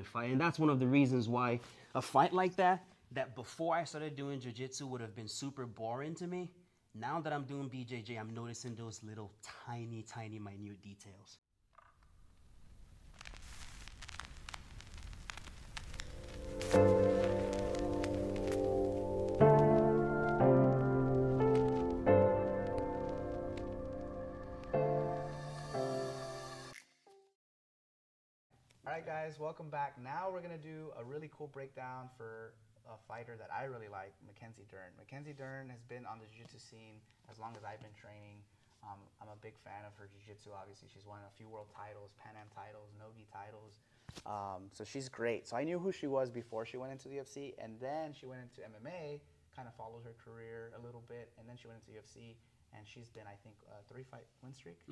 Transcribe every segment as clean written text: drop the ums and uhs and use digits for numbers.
fight. And that's one of the reasons why a fight like that before I started doing jiu-jitsu would have been super boring to me. Now that I'm doing BJJ, I'm noticing those little tiny, minute details. All right, guys, welcome back. Now we're going to do a really cool breakdown for a fighter that I really like, Mackenzie Dern. Mackenzie Dern has been on the jiu-jitsu scene as long as I've been training. I'm a big fan of her jiu-jitsu, obviously. She's won a few world titles, Pan Am titles, Nogi titles. So she's great. So I knew who she was before she went into the UFC, and then she went into MMA, kind of followed her career a little bit, and then she went into UFC, and she's been, I think, a 3-fight win streak.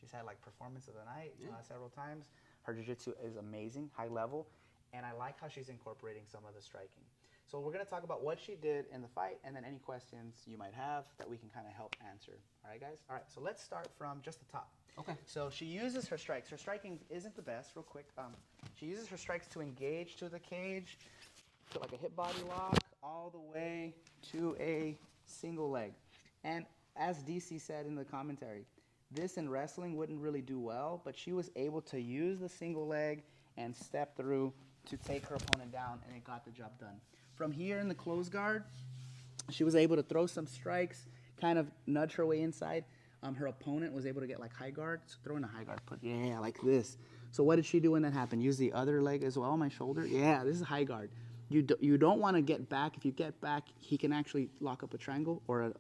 She's had, like, performance of the night several times. Her jiu-jitsu is amazing, high level, and I like how she's incorporating some of the striking. So we're going to talk about what she did in the fight and then any questions you might have that we can kind of help answer. All right, guys? All right, so let's start from just the top. Okay. So she uses her strikes. Her striking isn't the best, real quick. She uses her strikes to engage to the cage, to like a hip body lock, all the way to a single leg. And as DC said in the commentary, this in wrestling wouldn't really do well, but she was able to use the single leg and step through to take her opponent down, and it got the job done. From here in the close guard, she was able to throw some strikes, kind of nudge her way inside. Her opponent was able to get like high guard, so throw in a high guard, like this. So what did she do when that happened? Use the other leg as well, my shoulder. Yeah, this is high guard. You don't want to get back. If you get back, he can actually lock up a triangle or an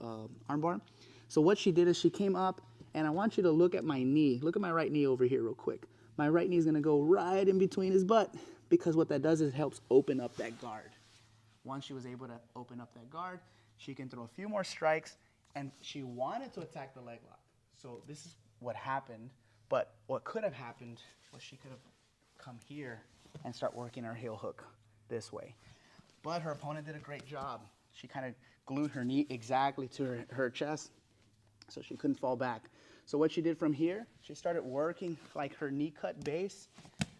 armbar. So what she did is she came up, and I want you to look at my knee. Look at my right knee over here real quick. My right knee is going to go right in between his butt, because what that does is it helps open up that guard. Once she was able to open up that guard, she can throw a few more strikes, and she wanted to attack the leg lock. So this is what happened, but what could have happened was she could have come here and start working her heel hook this way. But her opponent did a great job. She kind of glued her knee exactly to her chest, so she couldn't fall back. So what she did from here, she started working like her knee cut base,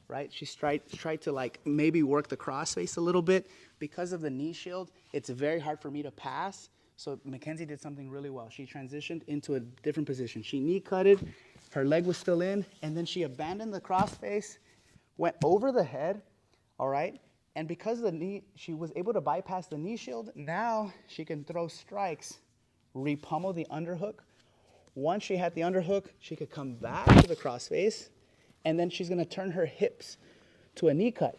right? She tried to like maybe work the crossface a little bit. Because of the knee shield, it's very hard for me to pass. So Mackenzie did something really well. She transitioned into a different position. She knee cutted, her leg was still in, and then she abandoned the crossface, went over the head, all right? And because of the knee, she was able to bypass the knee shield. Now she can throw strikes, re-pummel the underhook. Once she had the underhook, she could come back to the crossface, and then she's gonna turn her hips to a knee cut.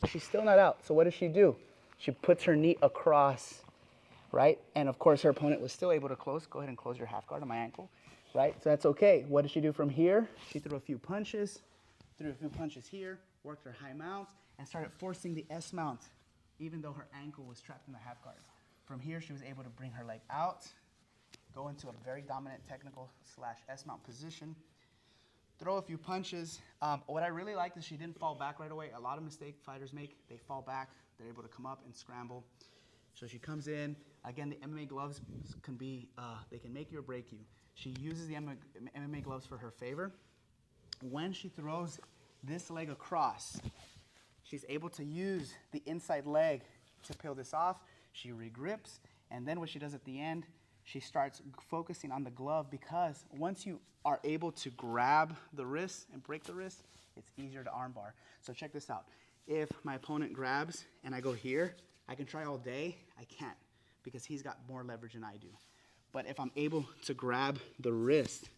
She's still not out, so what does she do? She puts her knee across, right? And of course, her opponent was still able to close. Go ahead and close your half guard on my ankle, right? So that's okay. What did she do from here? She threw a few punches here, worked her high mounts, and started forcing the S mount, even though her ankle was trapped in the half guard. From here, she was able to bring her leg out, go into a very dominant technical / S-mount position, throw a few punches. What I really liked is she didn't fall back right away. A lot of mistakes fighters make, they fall back, they're able to come up and scramble. So she comes in. Again, the MMA gloves can be, they can make you or break you. She uses the MMA gloves for her favor. When she throws this leg across, she's able to use the inside leg to peel this off. She regrips, and then what she does at the end, she starts focusing on the glove, because once you are able to grab the wrist and break the wrist, it's easier to armbar. So check this out. If my opponent grabs and I go here, I can try all day. I can't, because he's got more leverage than I do. But if I'm able to grab the wrist,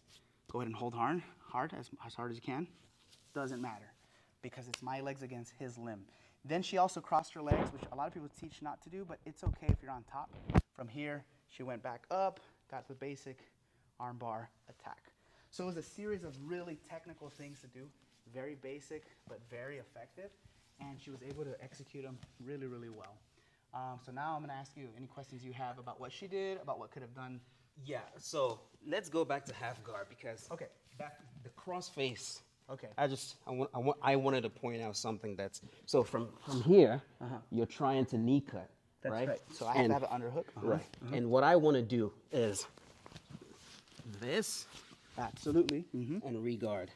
go ahead and hold hard as hard as you can, doesn't matter, because it's my legs against his limb. Then she also crossed her legs, which a lot of people teach not to do, but it's okay if you're on top. From here, she went back up, got the basic armbar attack. So it was a series of really technical things to do, very basic, but very effective, and she was able to execute them really, really well. So now I'm gonna ask you any questions you have about what she did, about what could have done. Yeah, so let's go back to half guard, because Okay. back the cross face. Okay. I wanted to point out something that's, so from here, you're trying to knee cut, That's right? So I have to have an underhook. Right. And what I want to do is this Absolutely. and regard.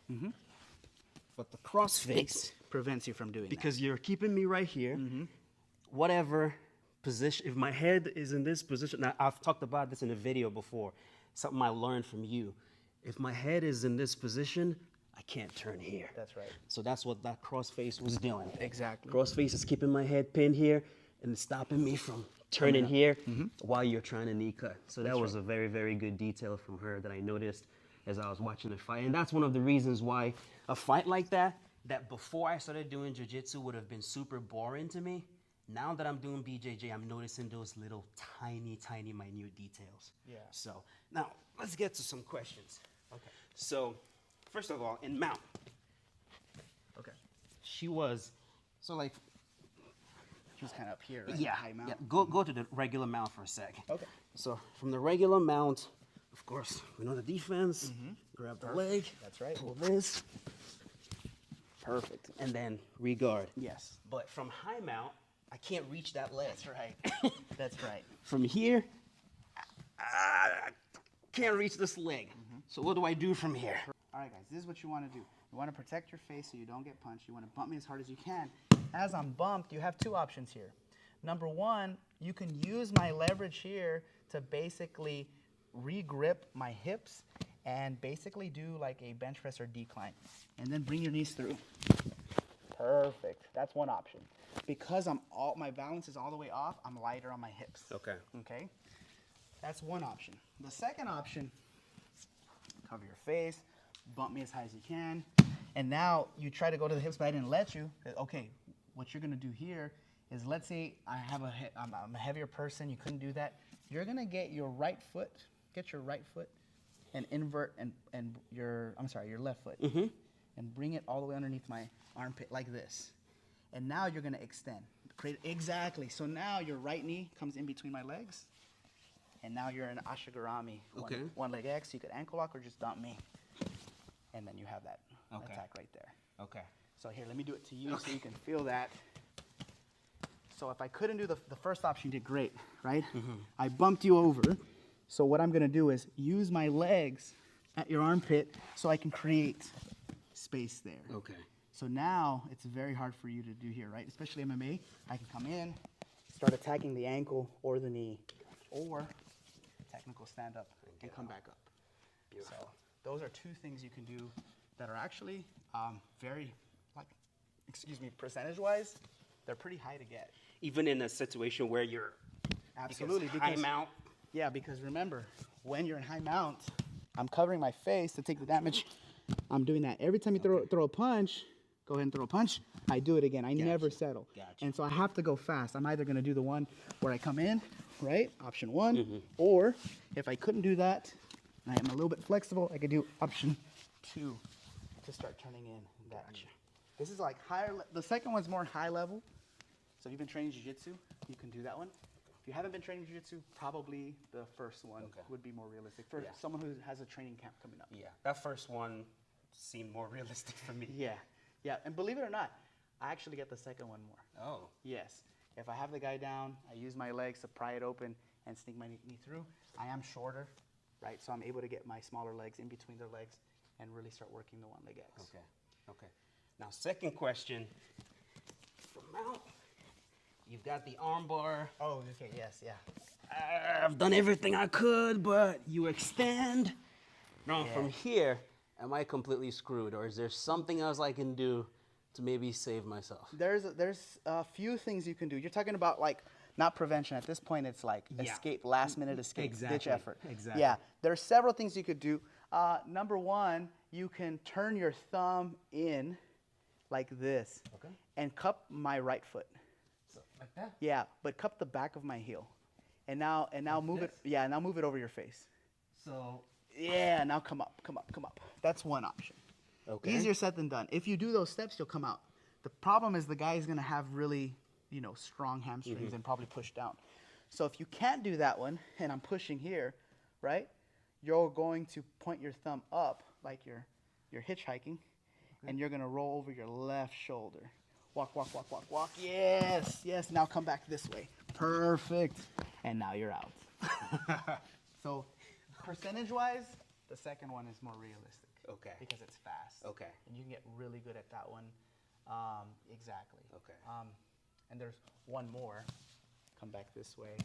But the cross face prevents you from doing Because you're keeping me right here. Whatever position, if my head is in this position, now I've talked about this in a video before, something I learned from you. If my head is in this position, I can't turn here. That's right. So that's what that crossface was doing. Exactly. Crossface is keeping my head pinned here and stopping me from turning here while you're trying to knee cut. So that was a very, very good detail from her that I noticed as I was watching the fight. And that's one of the reasons why a fight like that before I started doing jiu-jitsu would have been super boring to me. Now that I'm doing BJJ, I'm noticing those little tiny, tiny, minute details. Yeah. So now let's get to some questions. Okay. So first of all, in mount, Okay. she was, so like, She was kind of up here, right? yeah, High mount. yeah. Go to the regular mount for a sec. Okay. So from the regular mount, of course, we know the defense. Grab the leg. That's right. Pull this. Perfect. And then regard. Yes. But from high mount, I can't reach that leg. That's right. That's right. From here, I can't reach this leg. So what do I do from here? All right, guys, this is what you want to do. You want to protect your face so you don't get punched. You want to bump me as hard as you can. As I'm bumped, you have two options here. Number one, you can use my leverage here to basically re-grip my hips and basically do like a bench press or decline. And then bring your knees through. Perfect. That's one option. Because my balance is all the way off, I'm lighter on my hips. Okay. Okay? That's one option. The second option, cover your face, bump me as high as you can, and now you try to go to the hips, but I didn't let you. Okay, what you're gonna do here is, let's say I'm a heavier person, you couldn't do that. You're gonna get your right foot, and invert your left foot, and bring it all the way underneath my armpit like this. And now you're gonna extend. Exactly. So now your right knee comes in between my legs, and now you're in Ashigarami. Okay. One leg X. You could ankle lock or just dump me, and then you have that attack right there. Okay. So here, let me do it to you so you can feel that. So if I couldn't do the first option, you did great, right? I bumped you over. So what I'm gonna do is use my legs at your armpit so I can create space there. Okay. So now it's very hard for you to do here, right? Especially MMA. I can come in, start attacking the ankle or the knee, or technical stand up and come back up. Beautiful. So those are two things you can do that are actually very, percentage-wise, they're pretty high to get. Even in a situation where you're Absolutely, high mount. Yeah, because remember, when you're in high mount, I'm covering my face to take the damage. I'm doing that every time you throw a punch. Go ahead and throw a punch. I do it again. I never settle. Gotcha. And so I have to go fast. I'm either going to do the one where I come in, right? Option one. Or if I couldn't do that, and I am a little bit flexible, I could do option two to start turning in that. Gotcha. This is like higher. The second one's more high level. So if you've been training jiu-jitsu, you can do that one. If you haven't been training jiu-jitsu, probably the first one would be more realistic for someone who has a training camp coming up. Yeah. That first one seemed more realistic for me. Yeah. Yeah, and believe it or not, I actually get the second one more. Oh. Yes. If I have the guy down, I use my legs to pry it open and sneak my knee through. I am shorter, right? So I'm able to get my smaller legs in between their legs and really start working the one leg X. Okay. Okay. Now, second question. For mount, you've got the arm bar. Oh, okay. Yes. Yeah. I've done everything I could, but you extend. Now, from here, am I completely screwed, or is there something else I can do to maybe save myself? There's a few things you can do. You're talking about like not prevention. At this point, it's like escape, last minute escape, ditch effort. Exactly. Yeah. There are several things you could do. Number one, you can turn your thumb in like this and cup my right foot. So, like that? Yeah, but cup the back of my heel. And now move it. Yeah, now move it over your face. So. Yeah, now come up. That's one option. Okay. Easier said than done. If you do those steps, you'll come out. The problem is the guy is going to have really, strong hamstrings and probably push down. So if you can't do that one, and I'm pushing here, right, you're going to point your thumb up like you're hitchhiking, and you're going to roll over your left shoulder. Walk. Yes. Now come back this way. Perfect. And now you're out. So percentage-wise, the second one is more realistic. Okay. Because it's fast. Okay. And you can get really good at that one. Exactly. Okay. And there's one more. Come back this way.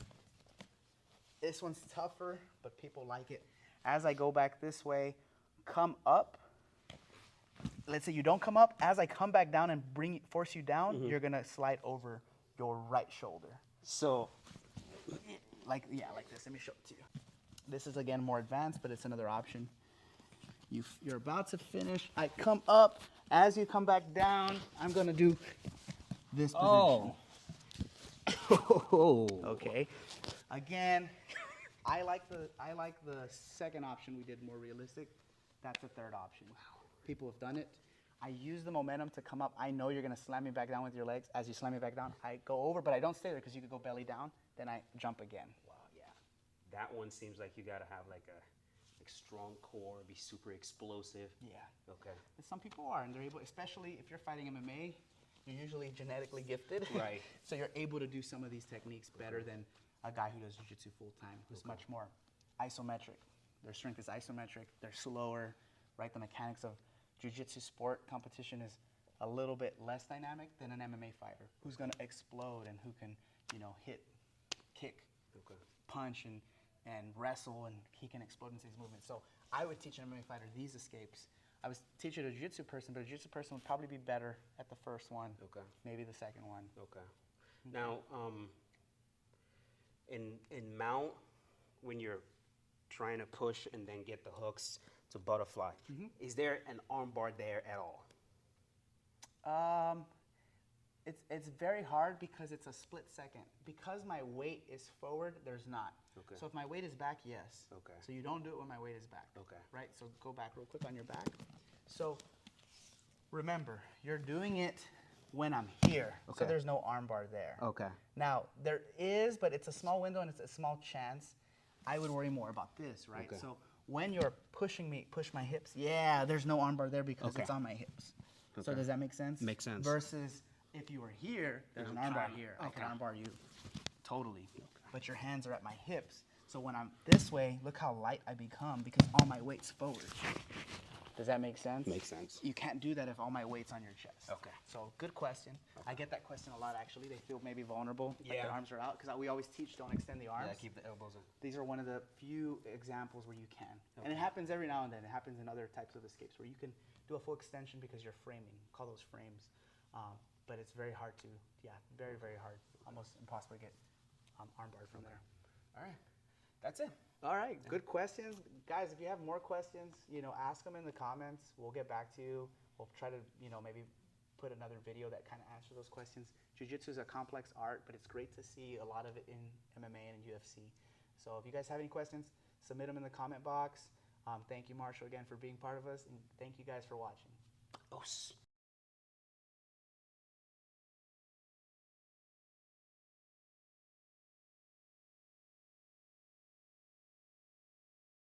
This one's tougher, but people like it. As I go back this way, come up. Let's say you don't come up. As I come back down and force you down, you're gonna slide over your right shoulder. So, Like this. Let me show it to you. This is again more advanced, but it's another option. You're about to finish. I come up. As you come back down, I'm gonna do this position. oh. Okay. Again, I like the second option we did more realistic. That's the third option. Wow. People have done it. I use the momentum to come up. I know you're gonna slam me back down with your legs. As you slam me back down, I go over, but I don't stay there because you could go belly down. Then I jump again. Wow, yeah. That one seems like you gotta have like a strong core, be super explosive. Yeah. Okay. And some people are, and they're able, especially if you're fighting MMA, you're usually genetically gifted. Right. So you're able to do some of these techniques better than a guy who does jiu-jitsu full time, who's much more isometric. Their strength is isometric. They're slower, right? The mechanics of jiu-jitsu sport competition is a little bit less dynamic than an MMA fighter who's going to explode and who can, hit, kick, punch, and wrestle, and he can explode into these movements. So I would teach an MMA fighter these escapes. I was teaching a jiu-jitsu person, but a jiu-jitsu person would probably be better at the first one, maybe the second one. Okay. Now, in mount, when you're trying to push and then get the hooks to butterfly, is there an arm bar there at all? It's very hard because it's a split second. Because my weight is forward, there's not. Okay. So if my weight is back, yes. Okay. So you don't do it when my weight is back. Okay. Right? So go back real quick on your back. So remember, you're doing it when I'm here. Okay. So there's no arm bar there. Okay. Now, there is, but it's a small window and it's a small chance. I would worry more about this, right? Okay. So when you're pushing me, push my hips, yeah, there's no arm bar there because it's on my hips. So does that make sense? Makes sense. Versus if you were here, there's an arm bar here. I can Okay. arm bar you totally. But your hands are at my hips. So when I'm this way, look how light I become because all my weight's forward. Does that make sense? Makes sense. You can't do that if all my weight's on your chest. Okay. So good question. I get that question a lot actually. They feel maybe vulnerable, like Yeah. their arms are out, because we always teach don't extend the arms. Yeah, keep the elbows in. These are one of the few examples where you can. And it happens every now and then. It happens in other types of escapes where you can do a full extension because you're framing. Call those frames. But it's very hard to, very, very hard. Almost impossible to get arm barred from there. All right. That's it. All right, good questions. Guys, if you have more questions, ask them in the comments. We'll get back to you. We'll try to, maybe put another video that kind of answers those questions. Jiu-jitsu is a complex art, but it's great to see a lot of it in MMA and UFC. So if you guys have any questions, submit them in the comment box. Thank you, Marshall, again, for being part of us, and thank you guys for watching. Os.